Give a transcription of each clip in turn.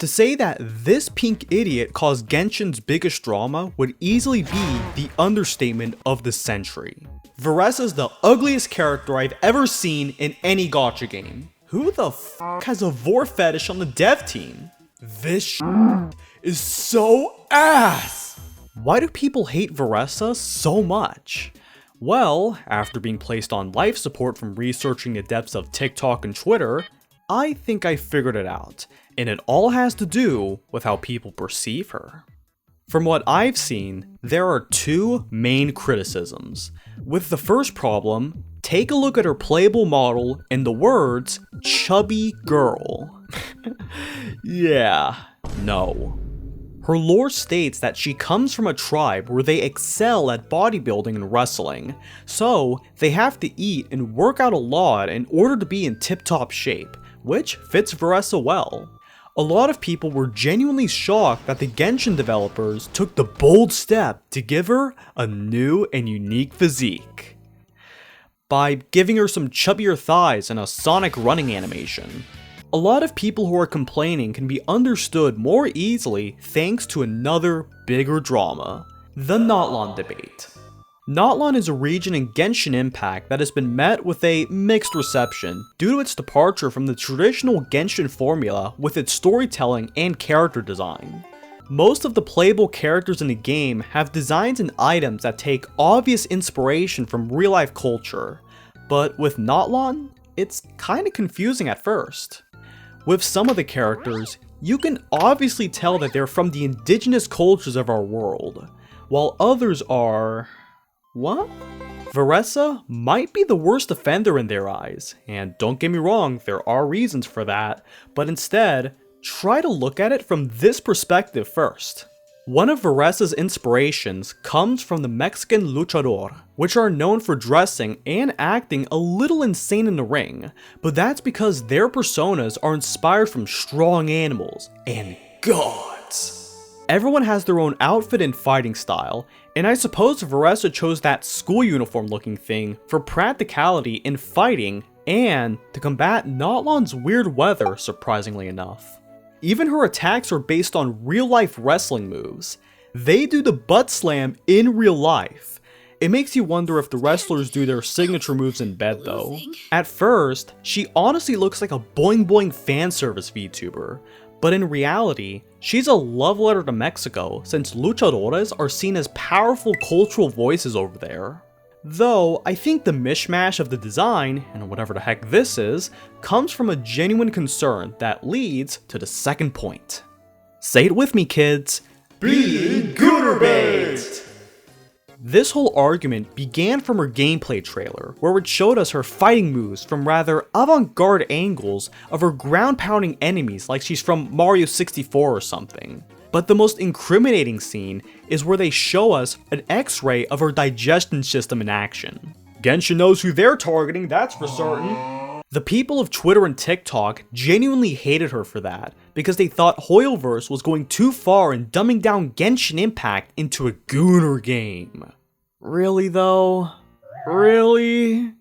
To say that this pink idiot caused Genshin's biggest drama would easily be the understatement of the century. Varesa's the ugliest character I've ever seen in any gacha game. Who the f has a vor fetish on the dev team? This is so ass! Why do people hate Varesa so much? Well, after being placed on life support from researching the depths of TikTok and Twitter, I think I figured it out, and it all has to do with how people perceive her. From what I've seen, there are two main criticisms. With the first problem, take a look at her playable model and the words, chubby girl. Yeah, no. Her lore states that she comes from a tribe where they excel at bodybuilding and wrestling, so they have to eat and work out a lot in order to be in tip-top shape, which fits Varesa well. A lot of people were genuinely shocked that the Genshin developers took the bold step to give her a new and unique physique by giving her some chubbier thighs and a Sonic running animation. A lot of people who are complaining can be understood more easily thanks to another bigger drama, the Notlon debate. Notlon is a region in Genshin Impact that has been met with a mixed reception due to its departure from the traditional Genshin formula with its storytelling and character design. Most of the playable characters in the game have designs and items that take obvious inspiration from real-life culture, but with Notlon, it's kinda confusing at first. With some of the characters, you can obviously tell that they're from the indigenous cultures of our world, while others are... what? Varesa might be the worst offender in their eyes, and don't get me wrong, there are reasons for that, but instead, try to look at it from this perspective first. One of Varesa's inspirations comes from the Mexican luchador, which are known for dressing and acting a little insane in the ring, but that's because their personas are inspired from strong animals and gods. Everyone has their own outfit and fighting style, and I suppose Varesa chose that school uniform looking thing for practicality in fighting and to combat Notlon's weird weather, surprisingly enough. Even her attacks are based on real-life wrestling moves. They do the butt slam in real life. It makes you wonder if the wrestlers do their signature moves in bed though. At first, she honestly looks like a boing boing fan service VTuber, but in reality, she's a love letter to Mexico since luchadores are seen as powerful cultural voices over there. Though, I think the mishmash of the design, and whatever the heck this is, comes from a genuine concern that leads to the second point. Say it with me, kids. Being Gooner bait! This whole argument began from her gameplay trailer, where it showed us her fighting moves from rather avant-garde angles of her ground-pounding enemies like she's from Mario 64 or something. But the most incriminating scene is where they show us an X-ray of her digestion system in action. Genshin knows who they're targeting, that's for certain. The people of Twitter and TikTok genuinely hated her for that, because they thought Hoyoverse was going too far in dumbing down Genshin Impact into a Gooner game. Really though? Really?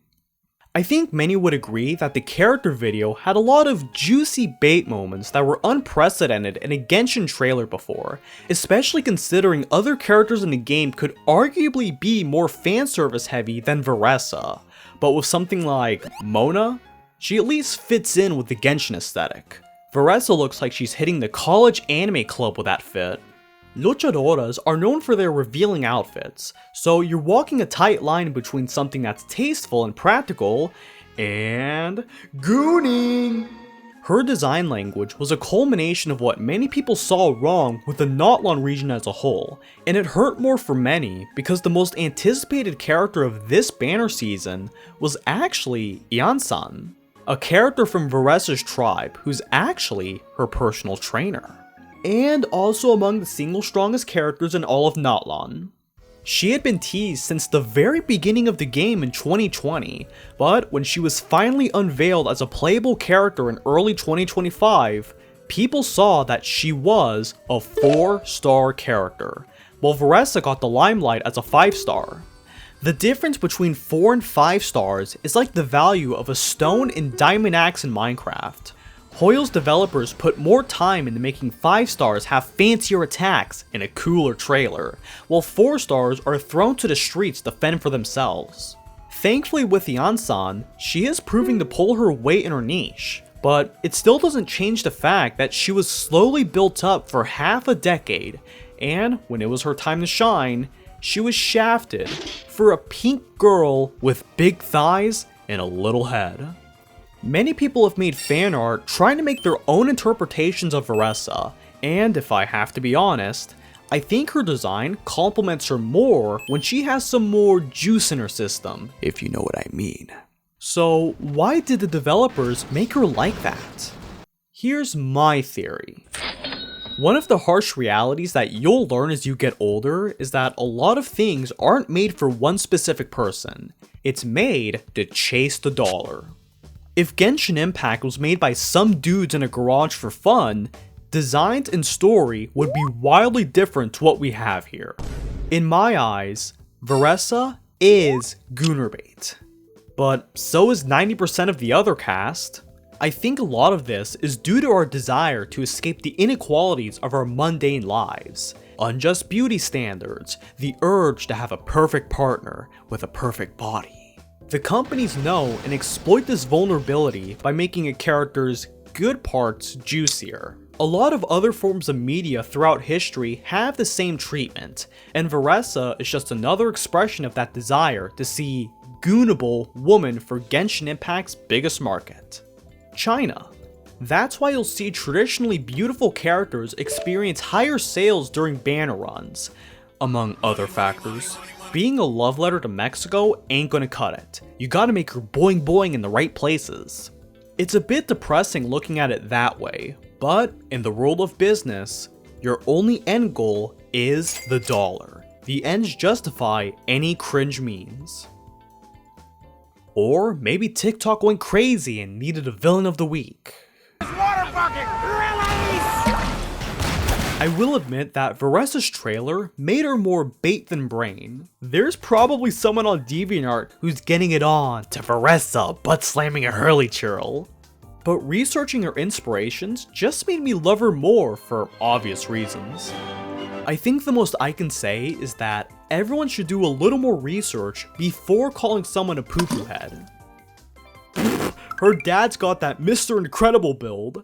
I think many would agree that the character video had a lot of juicy bait moments that were unprecedented in a Genshin trailer before, especially considering other characters in the game could arguably be more fanservice heavy than Varesa, but with something like Mona, she at least fits in with the Genshin aesthetic. Varesa looks like she's hitting the college anime club with that fit. Luchadoras are known for their revealing outfits, so you're walking a tight line between something that's tasteful and practical, and gooning! Her design language was a culmination of what many people saw wrong with the Notlon region as a whole, and it hurt more for many because the most anticipated character of this banner season was actually Yansan, a character from Varesa's tribe who's actually her personal trainer, and also among the single strongest characters in all of Notlon. She had been teased since the very beginning of the game in 2020, but when she was finally unveiled as a playable character in early 2025, people saw that she was a 4-star character, while Varesa got the limelight as a 5-star. The difference between 4 and 5 stars is like the value of a stone and diamond axe in Minecraft. Hoyo's developers put more time into making 5 stars have fancier attacks and a cooler trailer, while 4 stars are thrown to the streets to fend for themselves. Thankfully with Yansan, she is proving to pull her weight in her niche, but it still doesn't change the fact that she was slowly built up for half a decade, and when it was her time to shine, she was shafted for a pink girl with big thighs and a little head. Many people have made fan art trying to make their own interpretations of Varesa, and if I have to be honest, I think her design complements her more when she has some more juice in her system, if you know what I mean. So why did the developers make her like that? Here's my theory. One of the harsh realities that you'll learn as you get older is that a lot of things aren't made for one specific person. It's made to chase the dollar. If Genshin Impact was made by some dudes in a garage for fun, designs and story would be wildly different to what we have here. In my eyes, Varesa is Gooner bait. But so is 90% of the other cast. I think a lot of this is due to our desire to escape the inequalities of our mundane lives. Unjust beauty standards, the urge to have a perfect partner with a perfect body. The companies know and exploit this vulnerability by making a character's good parts juicier. A lot of other forms of media throughout history have the same treatment, and Varesa is just another expression of that desire to see goonable woman for Genshin Impact's biggest market, China. That's why you'll see traditionally beautiful characters experience higher sales during banner runs, among other factors. Being a love letter to Mexico ain't gonna cut it. You gotta make her boing boing in the right places. It's a bit depressing looking at it that way, but in the world of business, your only end goal is the dollar. The ends justify any cringe means. Or maybe TikTok went crazy and needed a villain of the week. Water bucket, release! I will admit that Varesa's trailer made her more bait than brain. There's probably someone on DeviantArt who's getting it on to Varesa butt slamming a hurley churl. But researching her inspirations just made me love her more for obvious reasons. I think the most I can say is that everyone should do a little more research before calling someone a poo-poo head. Her dad's got that Mr. Incredible build.